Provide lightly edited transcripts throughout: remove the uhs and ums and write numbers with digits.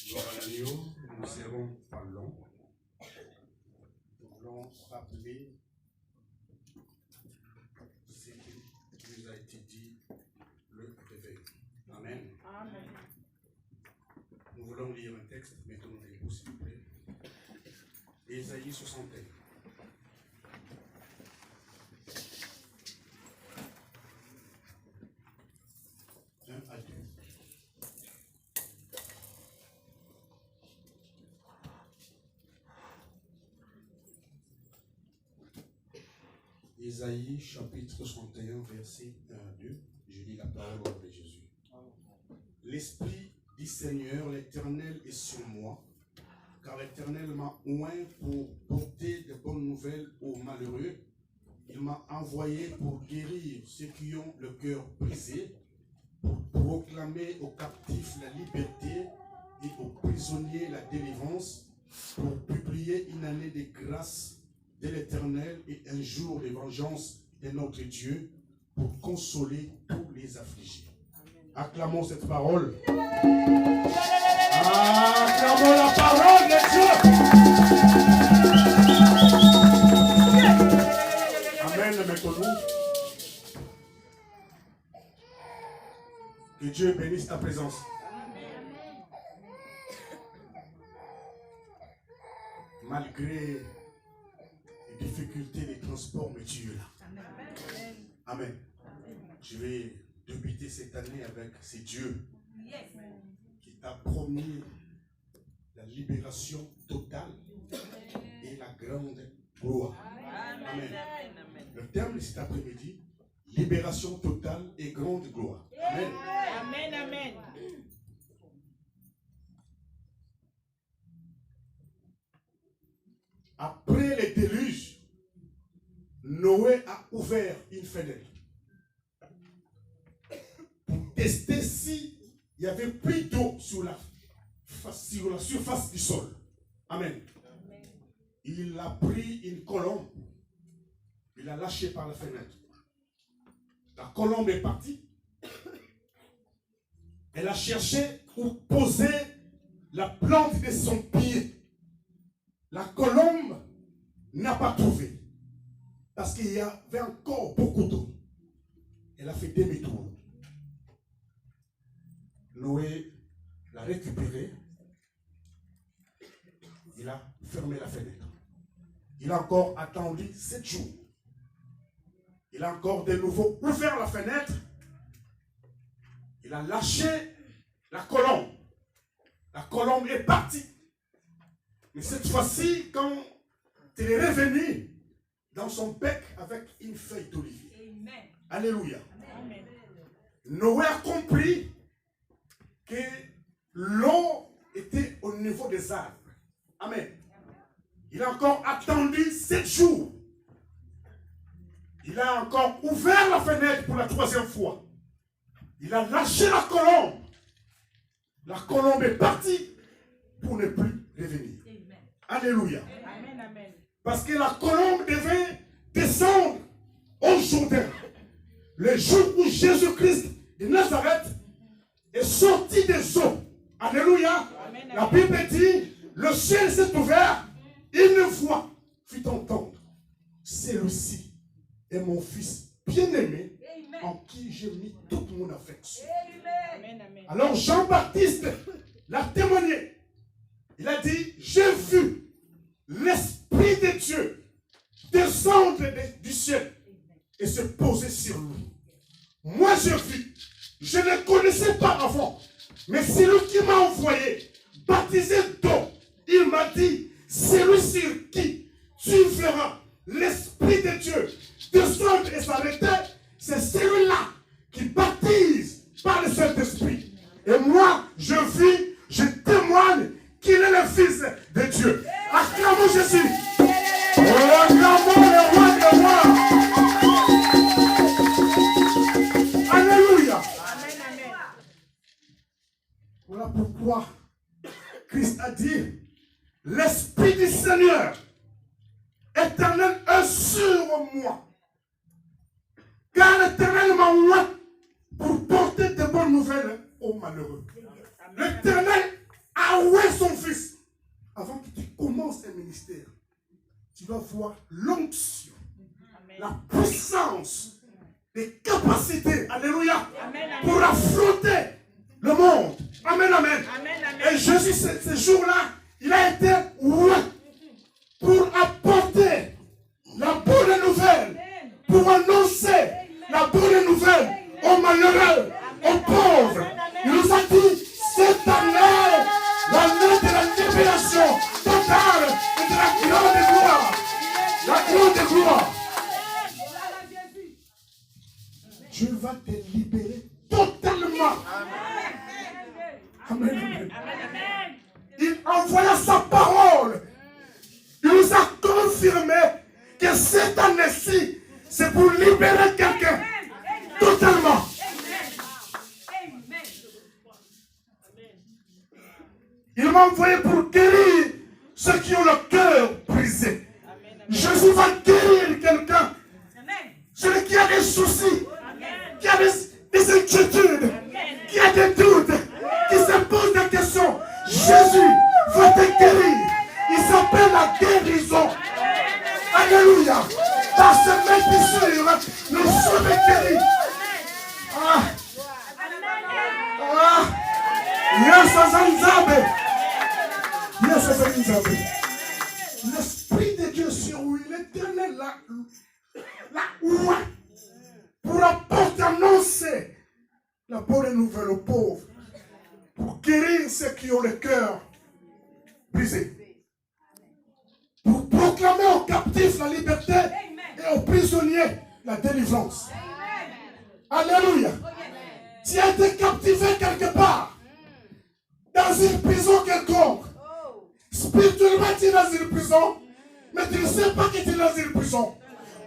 Gloire à l'agneau, nous ne serons pas longs. Nous voulons rappeler ce qui nous a été dit, le réveil. Amen. Amen. Nous voulons lire un texte, mettons debout s'il vous plaît. Ésaïe 61. Ésaïe chapitre 61, verset 1 à 2. Je lis la parole de Jésus. L'Esprit dit Seigneur, l'Éternel est sur moi, car l'Éternel m'a oint pour porter de bonnes nouvelles aux malheureux. Il m'a envoyé pour guérir ceux qui ont le cœur brisé, pour proclamer aux captifs la liberté et aux prisonniers la délivrance, pour publier une année de grâce de l'Éternel et un jour de vengeance de notre Dieu, pour consoler tous les affligés. Acclamons cette parole. Acclamons la parole de Dieu. Amen, mettons-nous. Que Dieu bénisse ta présence. Malgré les difficultés des transports, mais tu es là. Amen. Je vais débuter cette année avec ces dieux qui t'a promis la libération totale et la grande gloire. Amen. Le terme de cet après-midi, libération totale et grande gloire. Amen. Amen, amen. Après les déluges, Noé a ouvert une fenêtre pour tester s'il y avait plus d'eau sur la surface du sol. Amen. Il a pris une colombe, il l'a lâchée par la fenêtre. La colombe est partie. Elle a cherché où poser la plante de son pied. La colombe n'a pas trouvé. Parce qu'il y avait encore beaucoup d'eau. Elle a fait demi-tour. Noé l'a récupéré. Il a fermé la fenêtre. Il a encore attendu 7 jours. Il a encore de nouveau ouvert la fenêtre. Il a lâché la colombe. La colombe est partie. Mais cette fois-ci, quand elle est revenue dans son bec avec une feuille d'olivier. Alléluia. Amen. Noé a compris que l'eau était au niveau des arbres. Amen. Il a encore attendu 7 jours. Il a encore ouvert la fenêtre pour la 3e fois. Il a lâché la colombe. La colombe est partie pour ne plus revenir. Amen. Alléluia. Amen, amen. Parce que la colombe devait descendre au Jourdain. Le jour où Jésus-Christ de Nazareth est sorti des eaux. Alléluia. Amen, la Bible dit, le ciel s'est ouvert, une voix fit entendre. Celui-ci est mon fils bien-aimé, en qui j'ai mis toute mon affection. Amen, amen. Alors Jean-Baptiste l'a témoigné. Il a dit, j'ai vu l'Esprit de Dieu descendre du ciel et se poser sur lui. Moi je vis, je ne connaissais pas avant, mais c'est lui qui m'a envoyé, baptisé d'eau. Il m'a dit, c'est lui sur qui tu verras l'Esprit de Dieu descendre et s'arrêter. C'est celui-là qui baptise par le Saint-Esprit. Et moi, je vis, je témoigne qu'il est le Fils de Dieu. Acclamons Jésus. Acclamons le roi des rois. Alléluia. Voilà pourquoi Christ a dit, l'Esprit du Seigneur éternel est sur moi. Car l'Éternel m'a oint pour porter de bonnes nouvelles aux malheureux. L'Éternel a oint ministère, tu vas voir l'onction, Amen. la puissance, les capacités, alléluia, Amen. pour affronter le monde. Amen, amen. Amen. Et Amen. Jésus, ce jour-là, il a été ouais, pour apporter la bonne nouvelle, pour annoncer la bonne nouvelle aux malheureux, aux pauvres. Il nous a dit, cette année, l'année de la libération totale et de la grande gloire. La grande gloire. Dieu va te libérer totalement. Amen. Amen. Amen. Il envoya sa parole. Il nous a confirmé que cette année-ci, c'est pour libérer quelqu'un totalement. Il m'a envoyé pour guérir ceux qui ont le cœur brisé. Jésus va guérir quelqu'un. Celui qui a des soucis, qui a des inquiétudes, qui a des doutes, qui se pose des questions. Jésus va te guérir. Il s'appelle la guérison. Alléluia. Par ce même fissure, nous sommes guéris. Ah. Ah. Yes, Azanzabe. Yes, Azanzabe. L'Esprit de Dieu sur lui, l'Éternel, la oua, pour apporter, annoncer la bonne nouvelle aux pauvres, pour guérir ceux qui ont le cœur brisé, pour proclamer aux captifs la liberté et aux prisonniers la délivrance. Alléluia. Tu as été captivé quelque part, dans une prison quelconque. Spirituellement, tu es dans une prison, mais tu ne sais pas que tu es dans une prison.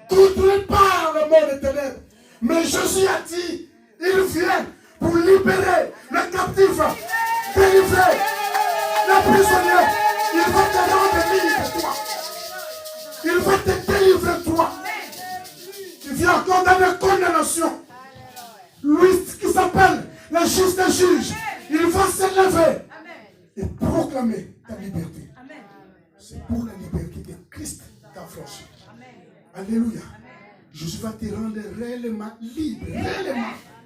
Contrôlé par le monde des ténèbres. Mais Jésus a dit, il vient pour libérer le captif, délivrer le prisonnier. Il va te rendre libre, toi. Il va te délivrer, toi. Il vient condamner condamnation. Lui qui s'appelle le juste des juges, il va s'élever et proclamer ta liberté. C'est pour la liberté de Christ qu'a franchi. Alléluia. Jésus va te rendre réellement libre.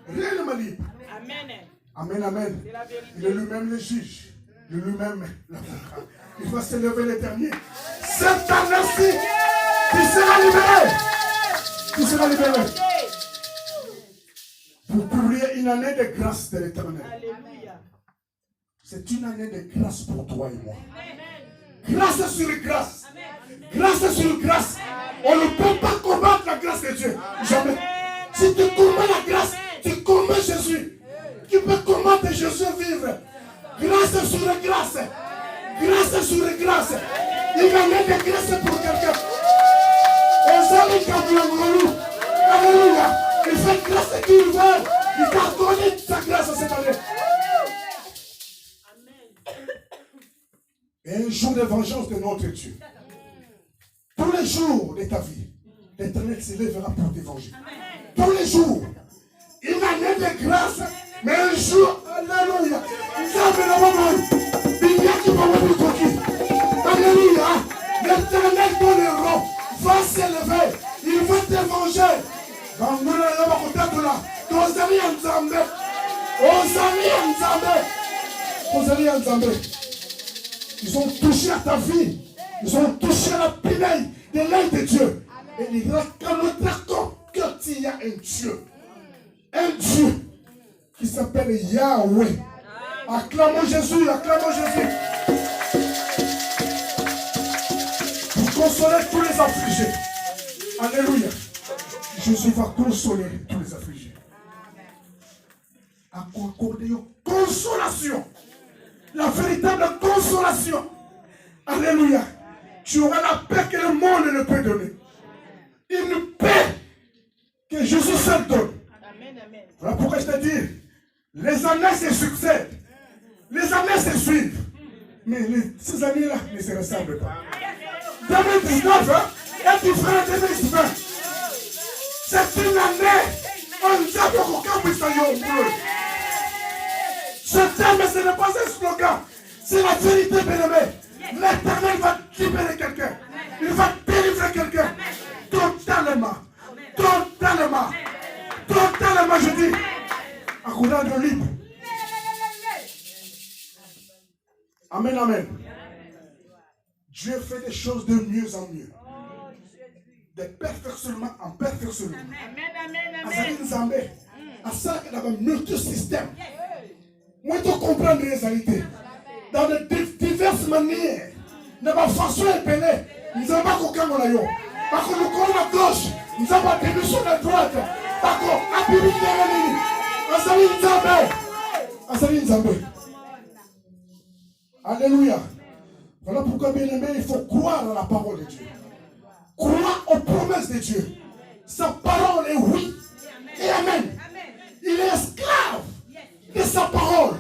Réellement libre. Amen. Amen, amen. C'est la vérité. Il est lui-même le juge. Il est lui-même l'avocat. Il va s'élever le dernier. Cette année-ci, tu seras libéré. Tu seras libéré. Pour publier une année de grâce de l'Éternel. Alléluia. C'est une année de grâce pour toi et moi. Grâce sur grâce. Grâce sur grâce. On ne peut pas combattre la grâce de Dieu. Jamais. Si tu combats la grâce, tu combats Jésus. Tu peux combattre Jésus vivre. Grâce sur grâce. Grâce sur grâce. Il y a une de grâce pour quelqu'un. Alléluia. Il fait grâce qu'il veut. Il t'a donné sa grâce cette année. Et un jour de vengeance de notre Dieu. Tous les jours de ta vie, l'Éternel s'élèvera pour te venger. Tous les jours. Une année de grâce, mais un jour, alléluia. Alléluia. L'Éternel, ton héros, va s'élever. Il va te venger. Ils ont touché à ta vie. Ils ont touché à la pinaille de l'œil de Dieu. Et ils racontent que tu y a un Dieu. Un Dieu qui s'appelle Yahweh. Acclamons Jésus, acclamons Jésus. Pour consoler tous les affligés. Alléluia. Jésus va consoler tous les affligés. Accorder une consolation. La véritable consolation. Alléluia. Tu auras la paix que le monde ne peut donner. Une paix que Jésus seul donne. Amen, amen. Voilà pourquoi je te dis, les années se succèdent. Les années se suivent. Mais ces années-là ne se ressemblent pas. 2019 est différent de 2020. C'est une année. On ne sait pas pourquoi ça y est. Ce terme, ce n'est pas un slogan. C'est la vérité, bien-aimé. L'Éternel va libérer quelqu'un. Il va délivrer quelqu'un. Totalement. Totalement. Totalement, je dis. À courant de libre. Amen, amen. Dieu fait des choses de mieux en mieux. De perfectionnement en perfectionnement. Amen, amen. À ça qu'il y a un multi-système. Moi, tu comprends les réalités. Dans de diverses manières. Dans ma façon épelée, nous n'avons pas qu'aucun moyen. Parce que nous connaissons la gauche, nous n'avons pas de mission de droite. Parce que la Bible est Nzambé. Alléluia. Voilà pourquoi, bien aimé, il faut croire à la parole de Dieu. Croire aux promesses de Dieu. Sa parole est oui et amen. Il est esclave de sa parole.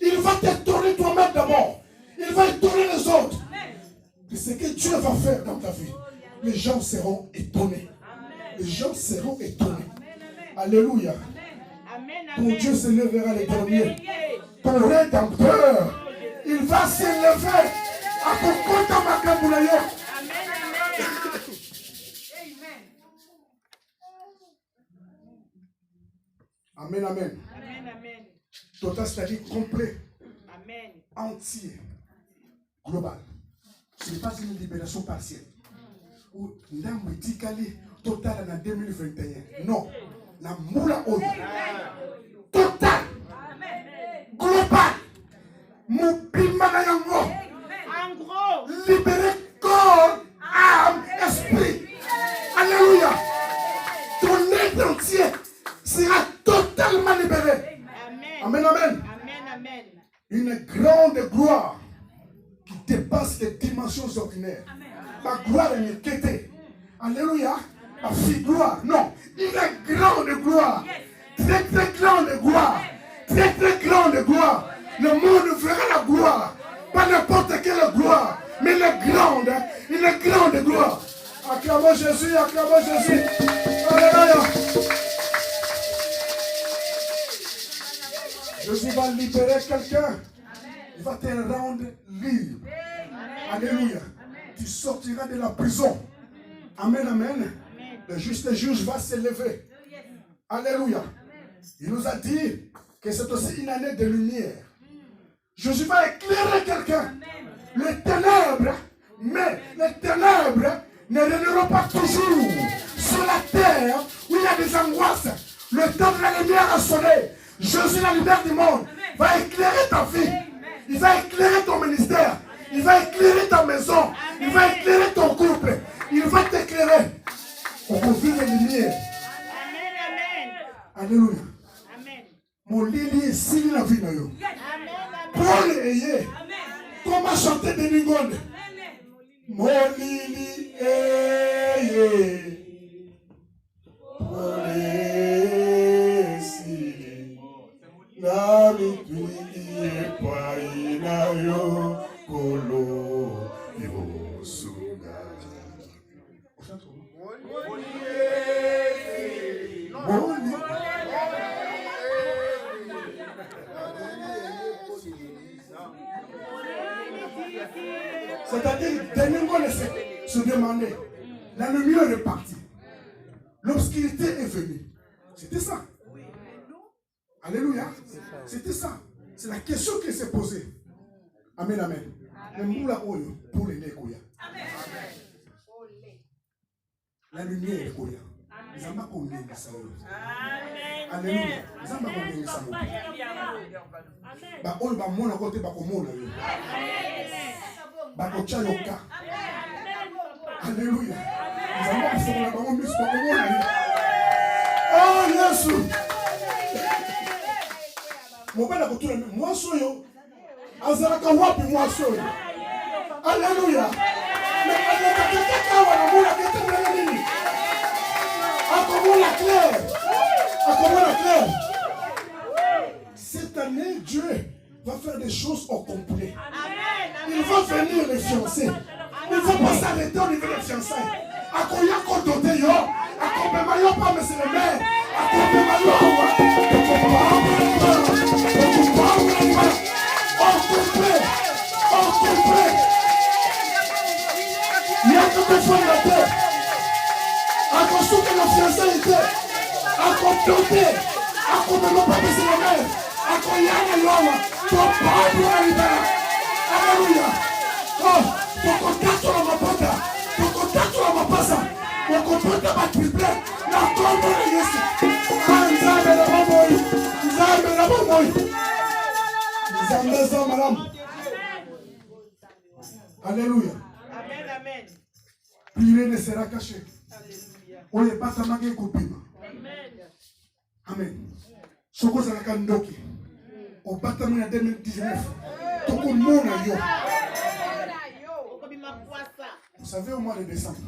Il va t'étonner toi-même d'abord. Il va étonner les autres. De ce que Dieu va faire dans ta vie. Les gens seront étonnés. Les gens seront étonnés. Alléluia. Ton Dieu se lèvera les derniers. Ton rédempteur, il va s'élever à Kokota Makaboulaye. Amen, amen. Total, c'est-à-dire complet. Amen. Entier. Global. Ce n'est pas une libération partielle. Ou n'am médicali total en 2021. Non. La moula oyo. Total. Global. Moubima na yango. En gros. Libérer corps, âme, esprit. Alléluia. Ton être entier sera totalement libéré. Amen, amen. Amen. Une grande gloire qui dépasse les dimensions ordinaires. La gloire est inquiétée. Alléluia. La fille gloire. Non. Une grande gloire. Très très grande gloire. Très très grande gloire. Le monde verra la gloire. Pas n'importe quelle gloire. Mais une grande gloire. Acclamons Jésus, acclamons Jésus. Alléluia. Jésus va libérer quelqu'un. Il va te rendre libre. Alléluia. Tu sortiras de la prison. Amen, amen. Le juste juge va s'élever. Alléluia. Il nous a dit que c'est aussi une année de lumière. Jésus va éclairer quelqu'un. Les ténèbres, mais les ténèbres ne régneront pas toujours sur la terre où il y a des angoisses. Le temps de la lumière a sonné. Jésus, la lumière du monde, va éclairer ta vie. Il va éclairer ton ministère. Il va éclairer ta maison. Il va éclairer ton couple. Il va t'éclairer. On peut vivre les lumières. Alléluia. Mon lili est signé la vie. Paul et Yé. Comment chanter des Ningonde? Mon lili est Yé. Paul et signé. La mitui et païnayo. Kolo. Ivo Suga. C'est-à-dire, Deningo se demandait, la lumière est partie, l'obscurité est venue. C'était ça. Alléluia. C'était ça. C'est la question qui s'est posée. Amen, amen. Le moula oyo pour les Nekoya. La lumière est Koya. Nous avons pas connu ça. Alléluia. Nous avons pas connu ça. Bah on va mona côté ba komona yo. Ba ko chayoka. Alléluia. Nous avons pas fait la ba mus ba komona yo. Oh Jésus. Mon père a coupé moi soyo. Azalaka wapi moi soyo. Alléluia. Mais cette année, Dieu va faire des choses au complet. Il va venir les fiancés. Il ne faut pas s'arrêter au niveau des fiançailles. À quoi il y a encore d'autres yo, à quoi il y a pas monsieur le maire, à quoi il y a au complet. akofanda te, akosuka na fiançailles te, akoplote, akomema papesi na mer, akoyanga yowa, topabu na libala. Alléluia. Oh, tokotatula mapata, tokotatula mapasa, tokopota batriple, na kombo na Yesu. Nzambe na bomoi, Nzambe na bomoi. Nzambe za malamu. Alléluia. Amen, amen. Plus ne sera caché. Alléluia. Oye bata mage kopima. Amen. Amen. Soko zalaka ndoki. O bata mena 2019. Toko mona yo. Vous savez, au mois de décembre,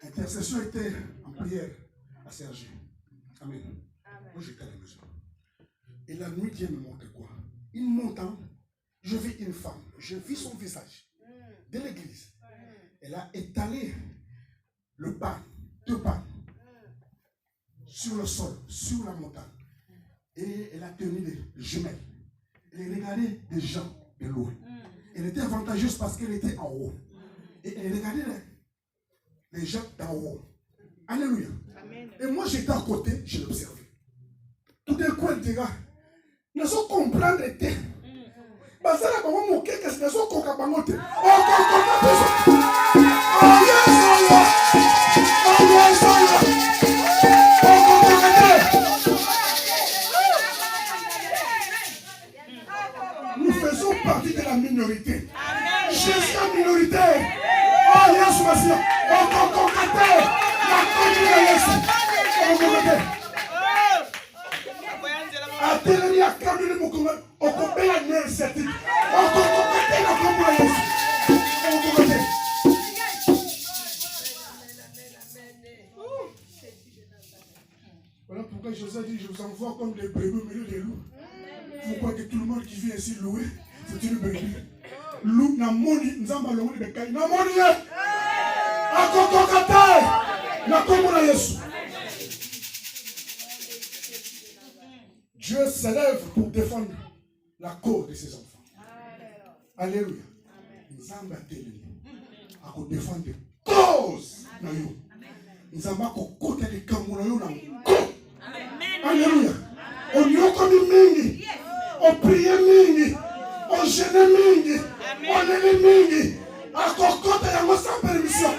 l'intercession était en prière à Sergi. Amen. Moi, j'étais à la maison. Et la nuit, Dieu me montre quoi? Il montant, je vis une femme. Je vis son visage de l'église. Elle a étalé le pain, 2 pains, sur le sol, sur la montagne. Et elle a tenu des jumelles. Elle regardait des gens de loin. Elle était avantageuse parce qu'elle était en haut. Et elle regardait les gens d'en haut. Alléluia. Amen. Et moi j'étais à côté, je l'observais. Tout d'un coup elle dira, nous allons comprendre le thé. Parce que là, on va moquer que c'est nous allons comprendre le thé. Oh yes, oh yes. Oh yes, oh yes. Nous faisons partie de la minorité. Je suis la minorité. Oh yes, Massia. Oh concocate. La commune yes. Atelemi a kamine mukuma. Okopela ne seti. Oh concocate la commune yes. Concocate. Voilà pourquoi José dit, je vous envoie comme des brebis au milieu des loups. Vous croyez que tout le monde qui vient ici louer, c'est une brebis. Loup na moni, nzamba longo de kai. Na moni ye. Akokokate. Na komona Yesu. Dieu s'élève pour défendre la cause de ses enfants. Alléluia. Nzamba telemi. Ako défendre cause na yo. Nzamba ko kota de kamona yo na ko. Alléluia. On y a comme mingi. On prie mingi. On gêne mingi. On est mingi. À côté de moi sans permission.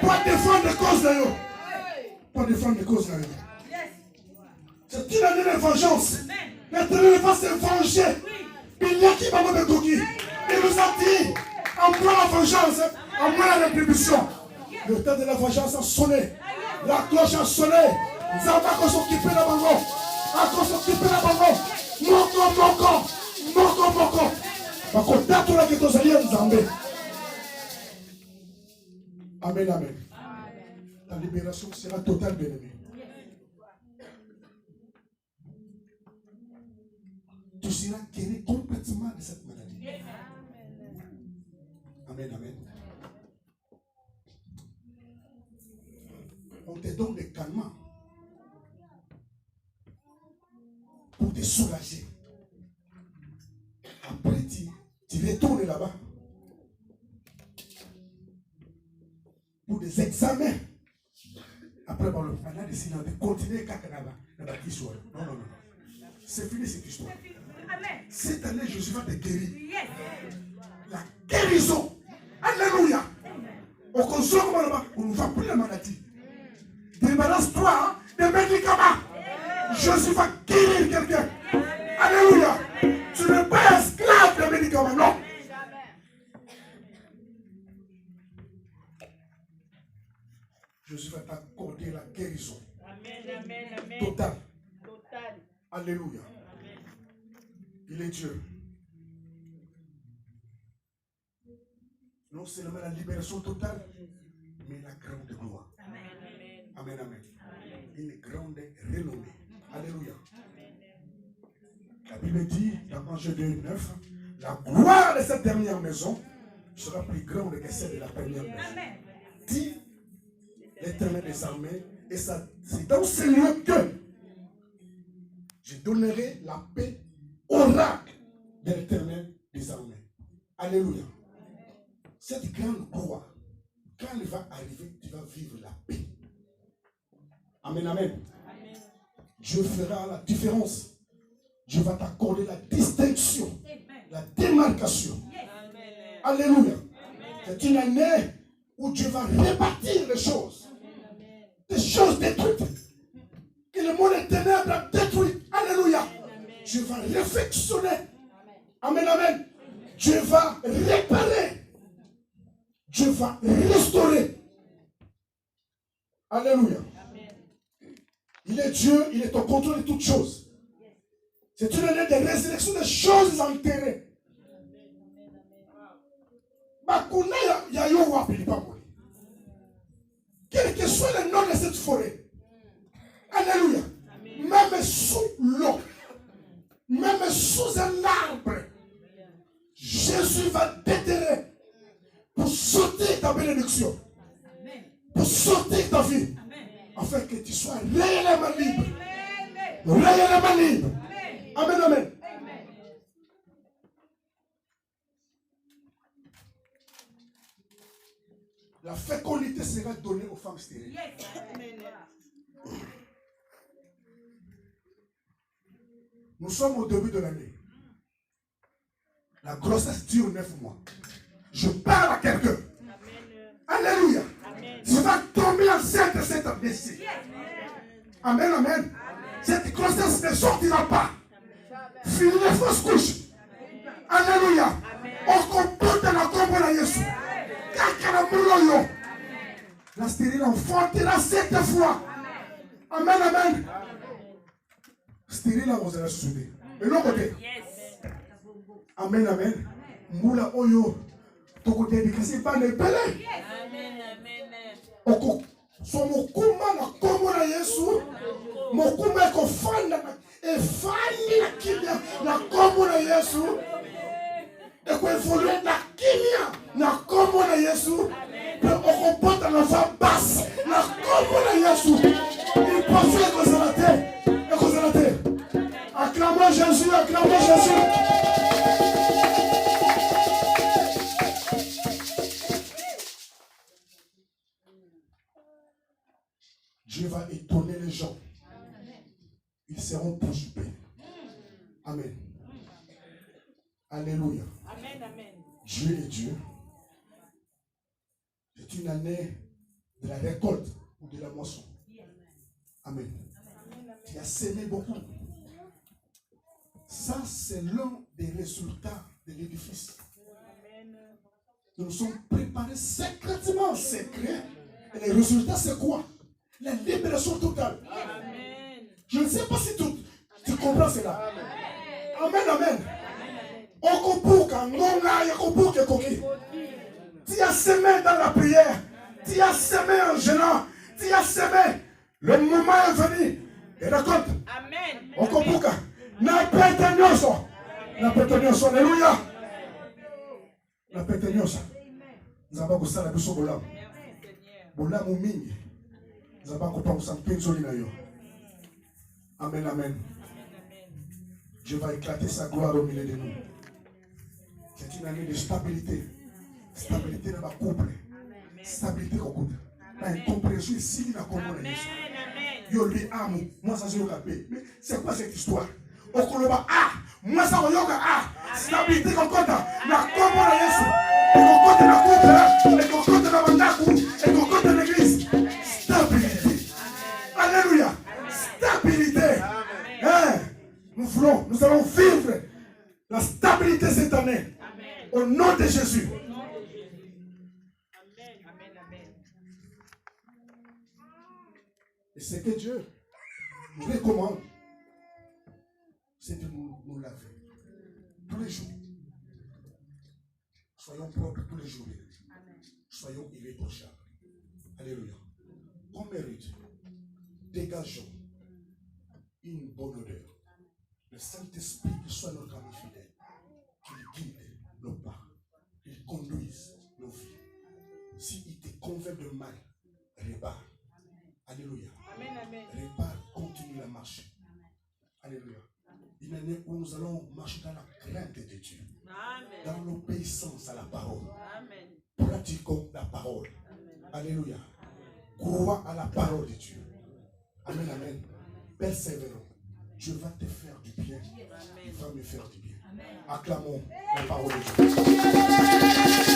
Pour défendre les causes de nous. Pour défendre les causes de nous. C'est une année de vengeance. L'éternel va se venger. Il y a qui va me coquille. Il nous a dit, en moi la vengeance, en moi la rétribution. Le temps de la vengeance a sonné. La cloche a sonné. Nous avons s'occuper de la bango. À s'occuper de la bango. Moko. Bakotato la ketozali nzambe. Amen, amen. Ta libération sera totale, bien-aimé. Tu seras guéri complètement de cette maladie. Amen, amen. On te donne des calmants pour te soulager. Après, tu retournes là-bas pour des examens. Après, on a décidé de continuer là-bas. Non. C'est fini cette histoire. Cette année, Jésus va te guérir. La guérison. Alléluia. On consomme là-bas. On ne va plus la maladie. Débarrasse-toi des médicaments. Jésus va guérir quelqu'un. Alléluia. Tu n'es pas esclave des médicaments, non. Jésus va t'accorder la guérison. Amen. Totale. Alléluia. Amen. Il est Dieu. Non seulement la libération totale, mais la grande gloire. Amen. Une grande renommée. Alléluia. La Bible dit dans Matthieu 2:9, la gloire de cette dernière maison sera plus grande que celle de la première maison. Dit l'Éternel des armées, et ça, c'est dans ce lieu que je donnerai la paix oracle de l'Éternel des armées. Alléluia. Cette grande gloire quand il va arriver, tu vas vivre la paix. Amen, amen. Amen. Dieu fera la différence. Dieu va t'accorder la distinction, Amen. la démarcation. Amen. Alléluia. Amen. C'est une année où Dieu va rebâtir les choses. Amen. Des choses détruites. Que le monde des ténèbres a détruit. Alléluia. Dieu va réfectionner. Amen, amen. Dieu va réparer. Dieu va restaurer. Alléluia. Amen. Il est Dieu, il est au contrôle de toutes choses. C'est une année de résurrection des choses enterrées. Bakuna ya yo wapi pas pour. Quel que soit le nom de cette forêt. Alléluia. Même sous l'eau, même sous un arbre, Jésus va déterrer pour sortir ta bénédiction, pour sortir ta vie, afin que tu sois réellement libre. Réellement libre. Amen, amen. La fécondité sera donnée aux femmes stériles. Nous sommes au début de l'année. La grossesse dure 9 mois. Je parle à quelqu'un. Alléluia. Tu vas tomber enceinte de cette année-ci. Amen, amen. Cette grossesse ne sortira pas. Fini les fausses couches. Alléluia. On comporte la combo de Jésus. La stérile enfantera 7 fois. Amen, amen. Stérile, vous allez se souvenir. Et l'autre côté. Amen, amen. Moula oyo. Ton côté éducation, pas de belé. Amen. Oko. So mokuma na kombo na Yesu. Mokuma eko fanda e fani na kimia na kombo na Yesu. Eko evolue na kimia na kombo na Yesu. Oko porte na femme basse na kombo na Yesu. Il pense eko zanate. Eko zanate. Acclamons Jésus, acclamons Jésus. Dieu va étonner les gens. Ils seront préoccupés. Amen. Alléluia. Amen. Dieu est Dieu. C'est une année de la récolte ou de la moisson. Amen. Tu as semé beaucoup. Ça, c'est l'un des résultats de l'édifice. Nous nous sommes préparés secrètement, secret. Et les résultats, c'est quoi? La libération totale. Amen. Je ne sais pas si tu comprends cela. Amen, amen. Okopuka, ngonga, yakopuke koki. Tu as semé dans la prière. Tu as semé en jeûnant. Tu as semé. Le moment est venu. Et raconte. Amen. Okopuka. Na petenyoso. Na petenyoso. Alléluia. Na petenyoso. Nzaba kusala biso bolamu. Bolamu mingi. Nzaba kopangusa mpenzoli na yo. Amen, amen. Dieu va éclater sa gloire au milieu de nous. C'est une année de stabilité. Stabilité dans ma couple. Stabilité au couple. La incompréhension ici, la commune. Yo lui amu. Moi, ça, je paix. Mais c'est quoi cette histoire? Au Koloba, moi, ça, on yoga, stabilité qu'on compte. La commune de Yesu. Et qu'on compte la couple. Et qu'on compte la mandaku. Et qu'on compte l'église. Stabilité. Alléluia. Stabilité. Hein? Nous allons vivre la stabilité cette année. Amen. Au nom de Jésus. Amen. Et c'est que Dieu nous recommande, c'est de nous laver tous les jours. Soyons propres tous les jours. Soyons irréprochables. Alléluia. On mérite. Dégageons une bonne odeur. Le Saint-Esprit soit notre ami fidèle. Qu'il guide nos pas. Qu'il conduise nos vies. S'il te convainc de mal, répare. Alléluia. Amen. Répare, continue la marche. Alléluia. Une année où nous allons marcher dans la crainte de Dieu. Amen. Dans l'obéissance à la parole. Amen. Pratiquons la parole. Amen. Alléluia. Crois à la parole de Dieu. Amen, amen. Persévérons. Dieu va te faire du bien. Il va me faire du bien. Acclamons la parole de Dieu.